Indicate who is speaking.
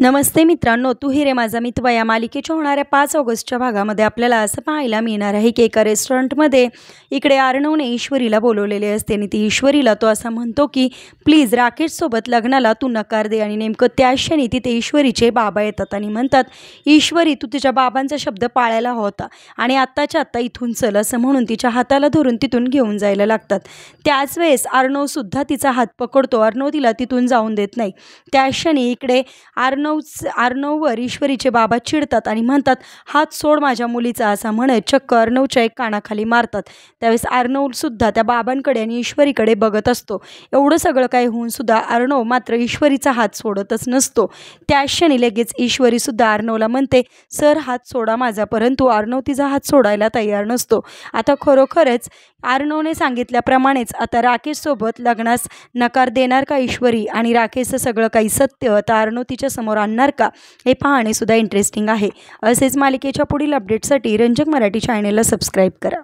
Speaker 1: नमस्ते मित्रांनो, तू ही रे माझा मित्र या मालिकेच्या होणाऱ्या 5 ऑगस्टच्या भागामध्ये आपल्याला असं पाहायला मिळणार आहे की एका रेस्टॉरंटमध्ये इकडे अर्णवने ईश्वरीला बोलवलेले असते आणि ती ईश्वरीला तो असा म्हणतो की प्लीज राकेशसोबत लग्नाला तू नकार दे. आणि नेमकं त्या क्षणी तिथे ईश्वरीचे बाबा येतात आणि म्हणतात, ईश्वरी तू तुझ्या बाबांचा शब्द पाळायला होता आणि आत्ताच्या आत्ता इथून चल, असं म्हणून तिच्या हाताला धरून तिथून घेऊन जायला लागतात. त्याच वेळेस अर्णवसुद्धा तिचा हात पकडतो. अर्णव तिला तिथून जाऊन देत नाही. त्या क्षणी इकडे अर्णववर ईश्वरीचे बाबा चिडतात आणि म्हणतात, हात सोड माझ्या मुलीचा, असा म्हणत चक्क अर्णवच्या एक कानाखाली मारतात. त्यावेळेस अर्णवसुद्धा त्या बाबांकडे आणि ईश्वरीकडे बघत असतो. एवढं सगळं काही होऊन सुद्धा अर्णव मात्र ईश्वरीचा हात सोडतच नसतो. त्या क्षणी लगेच ईश्वरीसुद्धा अर्णवला म्हणते, सर हात सोडा माझा, परंतु अर्णव तिचा हात सोडायला तयार नसतो. आता खरोखरच अर्णवने सांगितल्याप्रमाणेच आता राकेशसोबत लग्नास नकार देणार का ईश्वरी, आणि राकेशचं सगळं काही सत्य आता अर्णव तिच्या समोर आणणार का, हे पाहणे सुद्धा इंटरेस्टिंग आहे. असेच मालिकेच्या पुढील अपडेटसाठी रंजक मराठी चॅनेलला सबस्क्राईब करा.